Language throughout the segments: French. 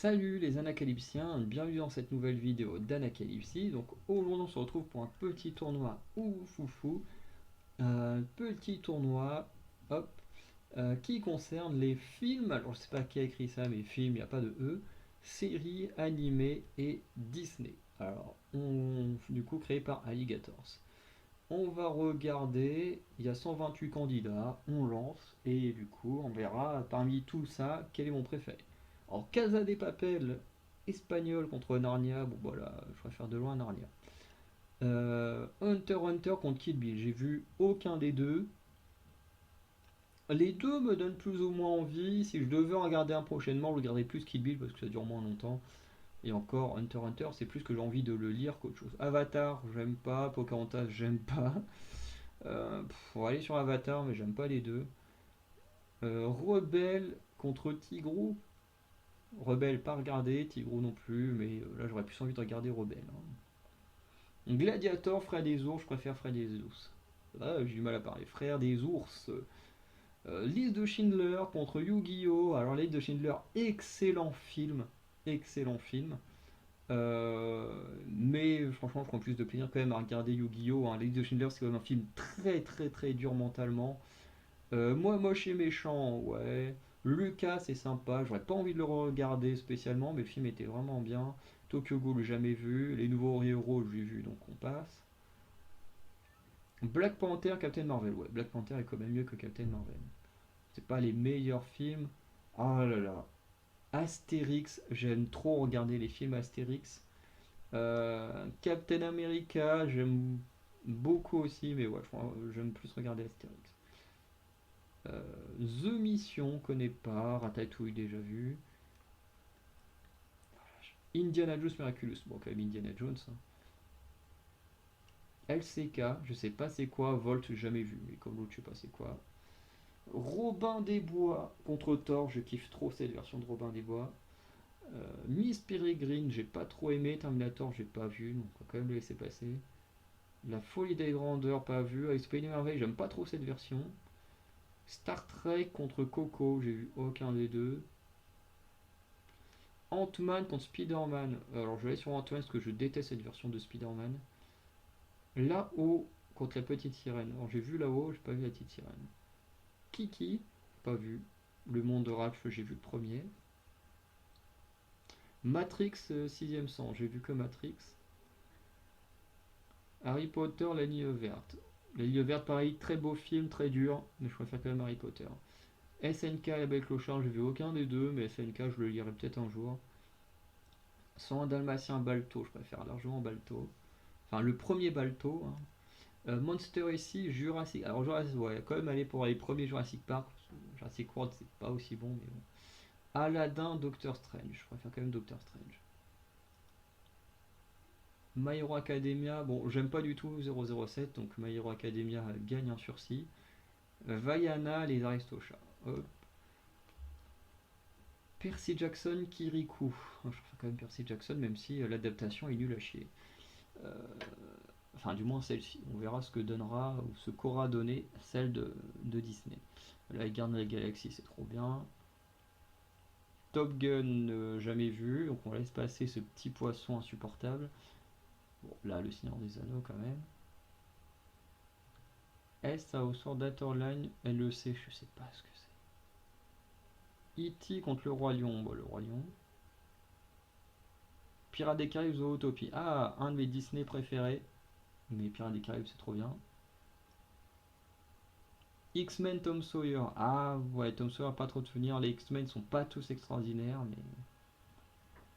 Salut les anacalypsiens, bienvenue dans cette nouvelle vidéo d'Anacalypsie. Donc aujourd'hui on se retrouve pour un petit tournoi oufoufou, petit tournoi, hop, qui concerne les films, alors je sais pas qui a écrit ça mais films, il n'y a pas de E, séries animées et Disney. Alors, du coup créé par Alligators. On va regarder, il y a 128 candidats, on lance et du coup on verra parmi tout ça quel est mon préféré. Alors Casa des Papel, espagnol contre Narnia, bon voilà, je préfère de loin Narnia. Hunter x Hunter contre Kill Bill, j'ai vu aucun des deux. Les deux me donnent plus ou moins envie, si je devais en regarder un prochainement, je regarderais plus Kill Bill parce que ça dure moins longtemps. Et encore, Hunter x Hunter, c'est plus que j'ai envie de le lire qu'autre chose. Avatar, j'aime pas, Pocahontas, j'aime pas. On va aller sur Avatar, mais j'aime pas les deux. Rebelle contre Tigrou. Rebelle pas regardé, Tigrou non plus, mais là j'aurais plus envie de regarder Rebelle, hein. Gladiator, frère des ours, je préfère frère des ours. Là j'ai du mal à parler. Frère des ours. Liste de Schindler contre Yu-Gi-Oh! Alors Liste de Schindler, excellent film. Excellent film. Mais franchement, je prends plus de plaisir quand même à regarder Yu-Gi-Oh! Hein. Liste de Schindler, c'est quand même un film très très très dur mentalement. Moi, moche et méchant, ouais. Lucas, c'est sympa. J'aurais pas envie de le regarder spécialement, mais le film était vraiment bien. Tokyo Ghoul, jamais vu. Les nouveaux héros, j'ai vu, donc on passe. Black Panther, Captain Marvel. Ouais, Black Panther est quand même mieux que Captain Marvel. C'est pas les meilleurs films. Oh là là. Astérix, j'aime trop regarder les films Astérix. Captain America, j'aime beaucoup aussi, mais ouais, j'aime plus regarder Astérix. The Mission, connais pas. Ratatouille, déjà vu. Indiana Jones Miraculous, bon, quand même Indiana Jones, hein. LCK, je sais pas c'est quoi. Volt, jamais vu, mais comme l'autre, je sais pas c'est quoi. Robin des Bois contre Thor, je kiffe trop cette version de Robin des Bois. Miss Peregrine, j'ai pas trop aimé. Terminator, j'ai pas vu, donc on va quand même le laisser passer. La Folie des Grandeurs, pas vu. Avec Spain Merveille, j'aime pas trop cette version. Star Trek contre Coco, j'ai vu aucun des deux. Ant-Man contre Spider-Man. Alors je vais aller sur Ant-Man parce que je déteste cette version de Spider-Man. Là-haut contre la petite sirène. Alors j'ai vu là-haut, j'ai pas vu la petite sirène. Kiki, pas vu. Le monde de Ralph, j'ai vu le premier. Matrix 6ème sens, j'ai vu que Matrix. Harry Potter, la ligne verte. La ligne verte, pareil, très beau film, très dur, mais je préfère quand même Harry Potter. SNK, la belle clochard, j'ai vu aucun des deux, mais SNK, je le lirai peut-être un jour. Sans un dalmatien Balto, je préfère largement Balto. Enfin, le premier Balto, hein. Monster ici, Jurassic. Alors, Jurassic, ouais, quand même aller pour les premiers Jurassic Park. Jurassic World, c'est pas aussi bon, mais bon. Aladdin, Doctor Strange. Je préfère quand même Doctor Strange. My Hero Academia, bon, j'aime pas du tout 007, donc My Hero Academia gagne un sursis. Vaiana, les Aristochats. Hop. Percy Jackson, Kirikou. Je préfère quand même Percy Jackson, même si l'adaptation est nulle à chier. Euh, enfin, du moins celle-ci. On verra ce que donnera, ou ce qu'aura donné celle de Disney. La Garde de la Galaxie, c'est trop bien. Top Gun, jamais vu, donc on laisse passer ce petit poisson insupportable. Bon, là, le Seigneur des Anneaux quand même. S à au Sword Art Online, LEC, je sais pas ce que c'est. E.T. contre le Roi Lion, bon, le Roi Lion. Pirates des Caraïbes, Zootopie. Ah, un de mes Disney préférés. Mais Pirates des Caraïbes, c'est trop bien. X-Men Tom Sawyer. Ah ouais, Tom Sawyer, pas trop de souvenirs. Les X-Men sont pas tous extraordinaires, mais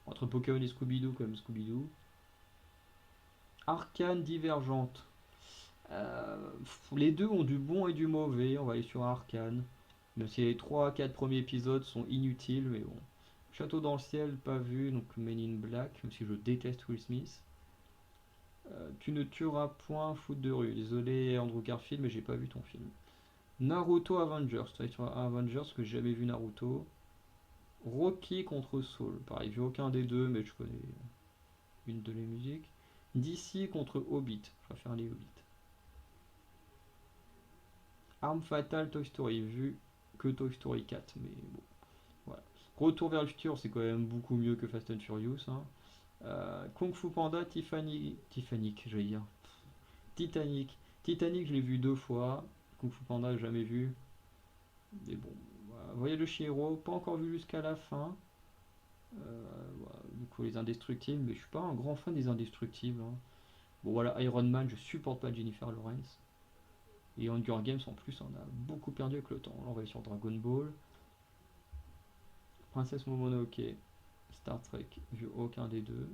entre Pokémon et Scooby-Doo, comme Scooby-Doo. Arcane Divergente. Les deux ont du bon et du mauvais. On va aller sur Arcane. Même si les 3-4 premiers épisodes sont inutiles, mais bon. Château dans le ciel, pas vu, donc Men in Black, même si je déteste Will Smith. Tu ne tueras point, foot de rue. Désolé Andrew Garfield, mais j'ai pas vu ton film. Naruto Avengers, tu vois, sur Avengers que j'ai jamais vu Naruto. Rocky contre Saul, pareil, j'ai aucun des deux, mais je connais une de les musiques. DC contre Hobbit, je préfère les Hobbits. Arme fatale Toy Story, vu que Toy Story 4, mais bon, voilà. Retour vers le futur, c'est quand même beaucoup mieux que Fast and Furious, hein. Kung Fu Panda, Titanic, je vais dire. Titanic. Titanic, je l'ai vu 2 fois. Kung Fu Panda, jamais vu. Mais bon, voilà. Voyage de Chihiro, pas encore vu jusqu'à la fin. Voilà, du coup, les Indestructibles, mais je suis pas un grand fan des Indestructibles, hein. Bon, voilà, Iron Man, je supporte pas Jennifer Lawrence. Et Hunger Games, en plus, on a beaucoup perdu avec le temps. Là, on va aller sur Dragon Ball. Princesse Momonoke, Star Trek, vu aucun des deux.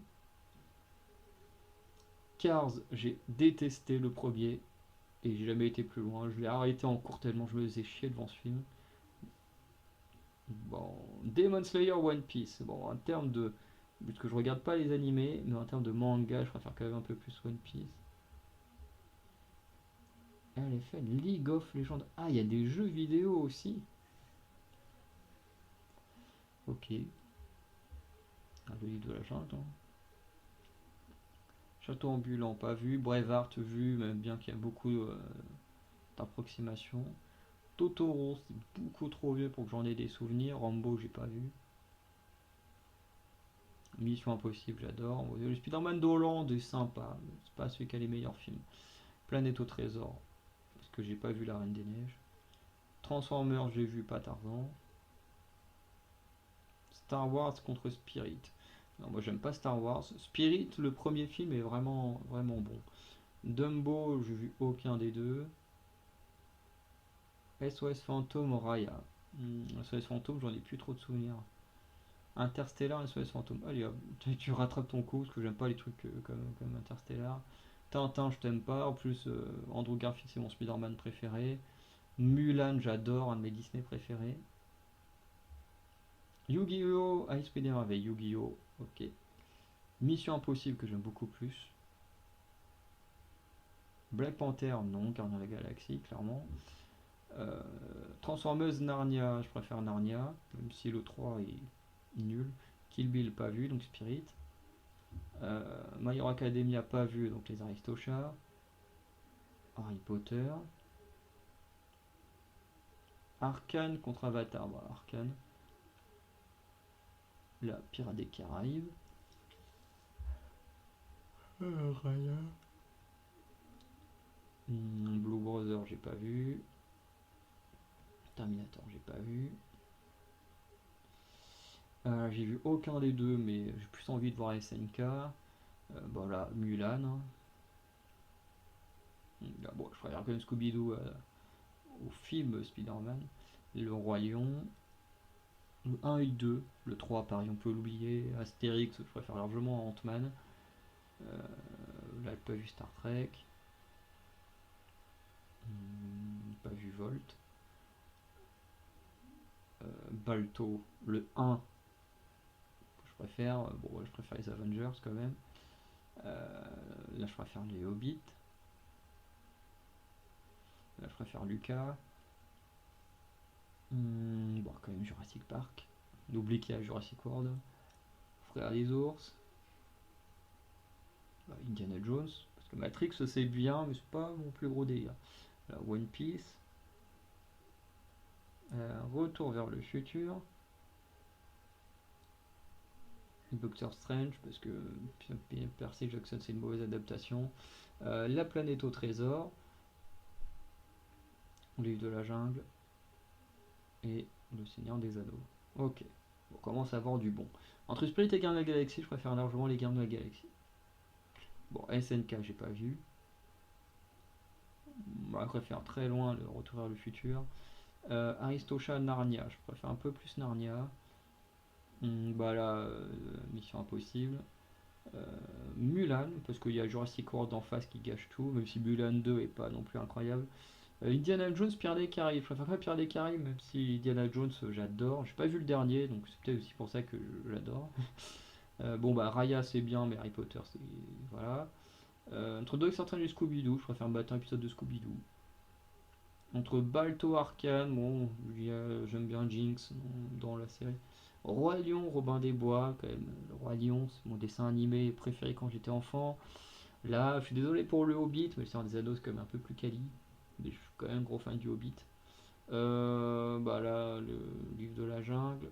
Cars, j'ai détesté le premier et j'ai jamais été plus loin. Je l'ai arrêté en cours tellement je me faisais chier devant ce film. Bon, Demon Slayer One Piece. Bon, en termes de. Parce que je regarde pas les animés, mais en termes de manga, je préfère quand même un peu plus One Piece. Elle est faite League of Legends. Ah, il y a des jeux vidéo aussi. Ok. Ah, le livre de la jungle, hein. Château ambulant, pas vu. Braveheart, vu, même bien qu'il y a beaucoup d'approximations. Totoro, c'est beaucoup trop vieux pour que j'en ai des souvenirs. Rambo, j'ai pas vu. Mission Impossible, j'adore. Le Spider-Man d'Hollande est sympa, mais c'est pas celui qui a les meilleurs films. Planète au trésor, parce que j'ai pas vu La Reine des Neiges. Transformers, j'ai vu, pas Tarzan. Star Wars contre Spirit. Non, moi j'aime pas Star Wars. Spirit, le premier film est vraiment, vraiment bon. Dumbo, j'ai vu aucun des deux. SOS Fantôme, Raya. SOS Fantôme, j'en ai plus trop de souvenirs. Interstellar, SOS Fantôme. Allez hop, tu rattrapes ton coup, parce que j'aime pas les trucs comme Interstellar. Tintin, je t'aime pas. En plus, Andrew Garfield, c'est mon Spider-Man préféré. Mulan, j'adore, un de mes Disney préférés. Yu-Gi-Oh! Ice Spider avec Yu-Gi-Oh! Ok. Mission Impossible, que j'aime beaucoup plus. Black Panther, non. Gardien de la Galaxie, clairement. Euh, Transformeuse, Narnia, je préfère Narnia, même si le 3 est nul. Kill Bill, pas vu, donc Spirit. My Hero Academia, pas vu, donc les Aristochats. Harry Potter. Arcane contre Avatar, bah, Arcane. La Pirate des Caraïbes. Raya. Blue Brother, j'ai pas vu. Terminator, j'ai pas vu. J'ai vu aucun des deux, mais j'ai plus envie de voir SNK. Voilà, Mulan, hein. Bon, je préfère quand même Scooby-Doo au film Spider-Man. Le Roi Lion. Le 1 et 2. Le 3, pareil, on peut l'oublier. Astérix, je préfère largement Ant-Man. Là, j'ai pas vu Star Trek. Pas vu Volt. Balto, le 1, je préfère. Bon, je préfère les Avengers quand même. Là, je préfère les Hobbits. Là, je préfère Lucas. Bon, quand même Jurassic Park. N'oublie qu'il y a Jurassic World. Frère des ours. Indiana Jones. Parce que Matrix, c'est bien, mais c'est pas mon plus gros délire. Là, One Piece. Retour vers le futur. Doctor Strange, parce que Percy Jackson, c'est une mauvaise adaptation. La planète au trésor. Livre de la jungle. Et le Seigneur des Anneaux. Ok, on commence à avoir du bon. Entre Spirit et Gardiens de la Galaxie, je préfère largement les Gardiens de la Galaxie. Bon, SNK, j'ai pas vu. Je préfère très loin le Retour vers le futur. Aristocha, Narnia, je préfère un peu plus Narnia. Bah là, Mission Impossible. Mulan, parce qu'il y a Jurassic World en face qui gâche tout, même si Mulan 2 est pas non plus incroyable. Indiana Jones, Pierre des Caraïbes. Je préfère pas Pierre des Caraïbes, même si Indiana Jones, j'adore. J'ai pas vu le dernier, donc c'est peut-être aussi pour ça que j'adore. Bon, bah, Raya, c'est bien, mais Harry Potter, c'est. Voilà. Entre deux certains du Scooby-Doo, je préfère me battre un épisode de Scooby-Doo. Entre Balto, Arcane, bon, j'aime bien Jinx dans la série. Roi Lion, Robin des Bois, quand même. Le Roi Lion, c'est mon dessin animé préféré quand j'étais enfant. Là, je suis désolé pour le Hobbit, mais le Seigneur des Anneaux, c'est quand même un peu plus quali. Mais je suis quand même gros fan du Hobbit. Bah là, le livre de la jungle.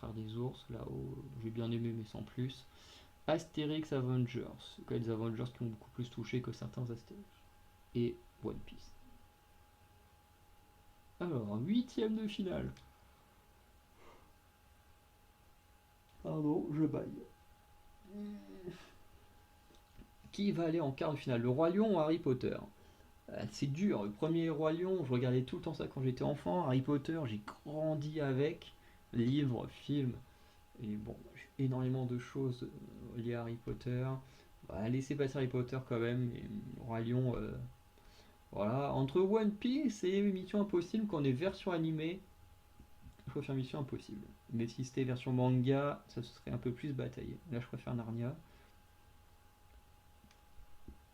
Frères des Ours, là-haut, j'ai bien aimé mais sans plus. Astérix Avengers, c'est quand même des Avengers qui ont beaucoup plus touché que certains Astérix. Et One Piece. Alors, huitième de finale. Pardon, je baille. Qui va aller en quart de finale, le Roi Lion ou Harry Potter? C'est dur, le premier Roi Lion, je regardais tout le temps ça quand j'étais enfant. Harry Potter, j'ai grandi avec. Livres, films, et bon, j'ai énormément de choses liées à Harry Potter. Laissez passer Harry Potter quand même, et Roi Lion, voilà. Entre One Piece et Mission Impossible, quand on est version animée, je préfère Mission Impossible. Mais si c'était version manga, ça serait un peu plus bataillé. Là, je préfère Narnia.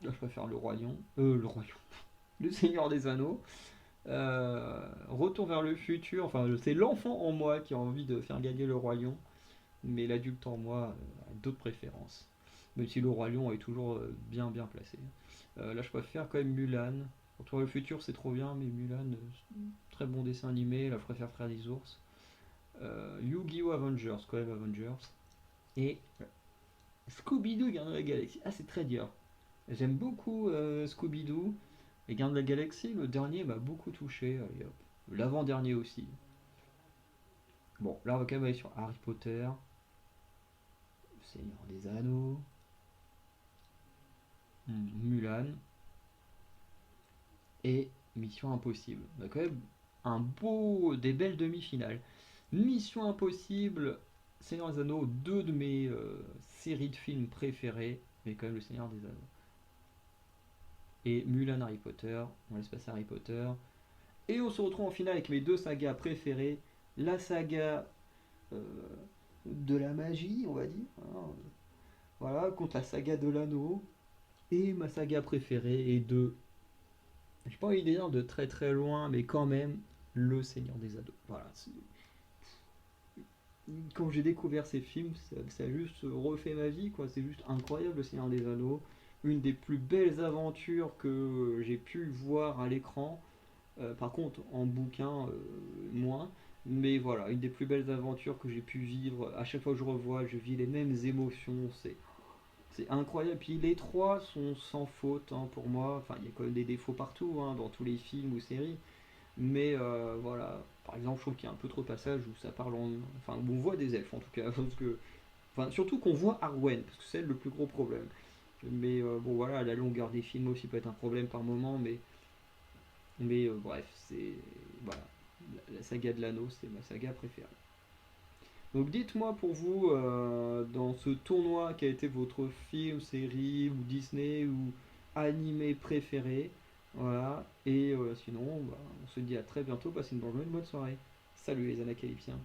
Là, je préfère le Roi Lion. Le Roi Lion. Le Seigneur des Anneaux. Retour vers le futur. Enfin, c'est l'enfant en moi qui a envie de faire gagner le Roi Lion. Mais l'adulte en moi a d'autres préférences. Même si le Roi Lion est toujours bien bien placé. Là, je préfère quand même Mulan. Retour vers le futur, c'est trop bien, mais Mulan, très bon dessin animé. Là, je préfère Frères des Ours. Yu-Gi-Oh! Avengers, quand même Avengers. Et Scooby-Doo, Gardiens de la Galaxie. Ah, c'est très dur. J'aime beaucoup Scooby-Doo. Et Gardiens de la Galaxie, le dernier m'a beaucoup touché. Allez, hop. L'avant-dernier aussi. Bon, là, on va quand même aller sur Harry Potter, Seigneur des Anneaux, Mulan et Mission Impossible. On a quand même des belles demi-finales. Mission Impossible, Seigneur des Anneaux, deux de mes séries de films préférées, mais quand même le Seigneur des Anneaux. Et Mulan, Harry Potter, on laisse passer Harry Potter. Et on se retrouve en finale avec mes deux sagas préférées. La saga euh, de la magie, on va dire. Hein, voilà, contre la saga de l'anneau. Et ma saga préférée est de, j'ai pas envie de dire de très très loin, mais quand même, Le Seigneur des Anneaux. Voilà. Quand j'ai découvert ces films, ça a juste refait ma vie, quoi. C'est juste incroyable, Le Seigneur des Anneaux. Une des plus belles aventures que j'ai pu voir à l'écran. Par contre, en bouquin, moins. Mais voilà, une des plus belles aventures que j'ai pu vivre. À chaque fois que je revois, je vis les mêmes émotions. C'est incroyable. Puis les trois sont sans faute, hein, pour moi. Enfin, il y a quand même des défauts partout, hein, dans tous les films ou séries. Mais voilà, par exemple, je trouve qu'il y a un peu trop de passages où ça parle en. Enfin, où on voit des elfes en tout cas. Parce que. Enfin, surtout qu'on voit Arwen, parce que c'est le plus gros problème. Mais bon, voilà, la longueur des films aussi peut être un problème par moment, mais bref, c'est. Voilà. La saga de l'anneau, c'est ma saga préférée. Donc dites-moi pour vous, dans ce tournoi, quel a été votre film, série, ou Disney, ou animé préféré. Voilà. Et sinon, bah, on se dit à très bientôt. Passez une bonne journée, une bonne soirée. Salut les Anacalypsiens.